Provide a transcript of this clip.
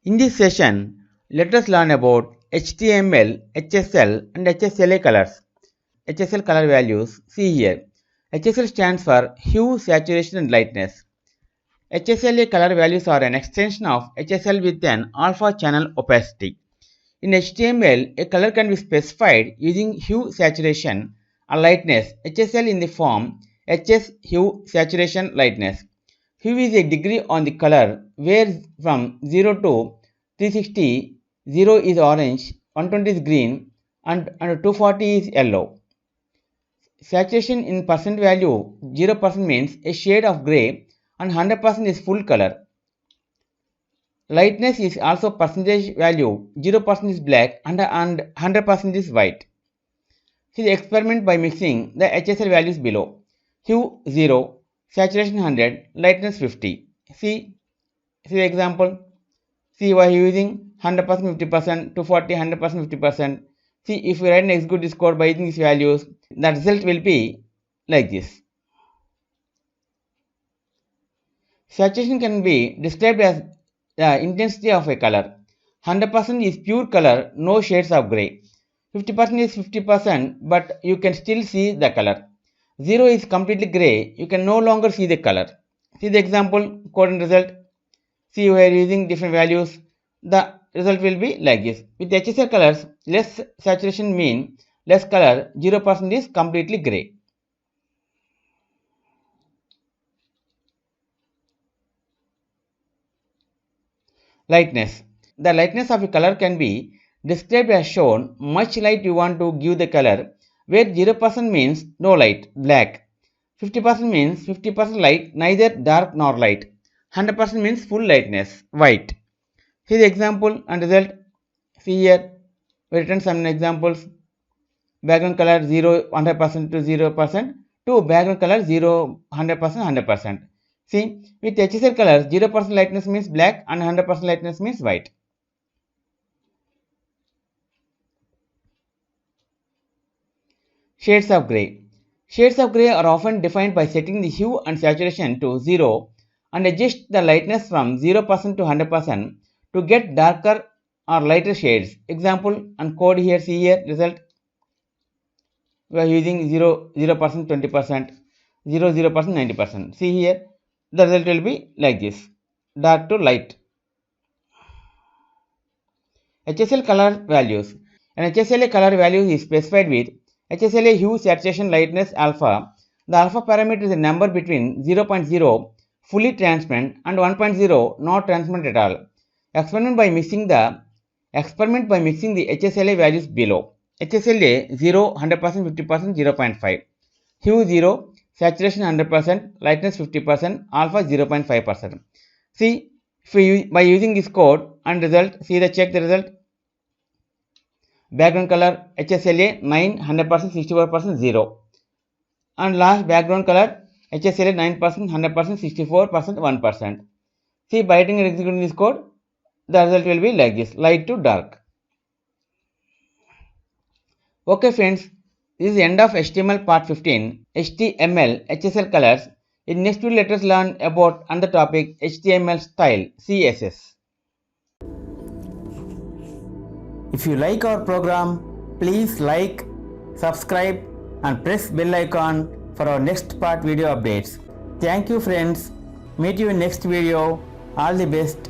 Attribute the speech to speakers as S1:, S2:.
S1: In this session, let us learn about HTML, HSL and HSLA colors. HSL color values, see here. HSL stands for hue, saturation and lightness. HSLA color values are an extension of HSL with an alpha channel opacity. In HTML, a color can be specified using hue, saturation and lightness. HSL in the form HS hue, saturation, lightness. Hue is a degree on the color where from 0 to 360, 0 is orange, 120 is green and 240 is yellow. Saturation in percent value, 0% means a shade of grey and 100% is full color. Lightness is also percentage value, 0% is black and 100% is white. See the experiment by mixing the HSL values below. Hue 0, saturation 100, lightness 50. See the example. See why using 100% 50%, 240, 100% 50%. See if we write and execute this code by using these values, the result will be like this. Saturation can be described as the intensity of a color. 100% is pure color, no shades of grey. 50% is 50%, but you can still see the color. 0 is completely grey, you can no longer see the color. See the example, code and result. See we are using different values. The result will be like this. With HSL colors, less saturation mean less color, 0% is completely grey. Lightness. The lightness of a color can be described as shown. Much light you want to give the color, where 0% means no light, black. 50% means 50% light, neither dark nor light. 100% means full lightness, white. See the example and result. See here, we written some examples. Background color 0 100% to 0% to background color 0 100% 100%. See, with HSL colors 0% lightness means black and 100% lightness means white. Shades of grey. Shades of grey are often defined by setting the hue and saturation to 0 and adjust the lightness from 0% to 100% to get darker or lighter shades. Example and code here, see here, result. We are using 0% 20%, 0% 90%. See here, the result will be like this, dark to light. HSL color values. An HSLA color value is specified with HSLA hue, saturation, lightness, alpha. The alpha parameter is a number between 0.0 fully transparent and 1.0 not transparent at all. Experiment by mixing the HSLA values below. HSLA 0, 100%, 50%, 0.5. Hue 0, saturation 100%, lightness 50%, alpha 0.5%. See, by using this code and result, check the result. Background color HSLA 9, 100%, 64%, 0. And last background color HSLA 9%, 100%, 64%, 1%. See, by writing and executing this code, the result will be like this, light to dark. Okay friends, this is the end of HTML part 15, HTML, HSL colors. In next video, let us learn about another topic, HTML style, CSS. If you like our program, please like, subscribe and press bell icon for our next part video updates. Thank you friends. Meet you in next video. All the best.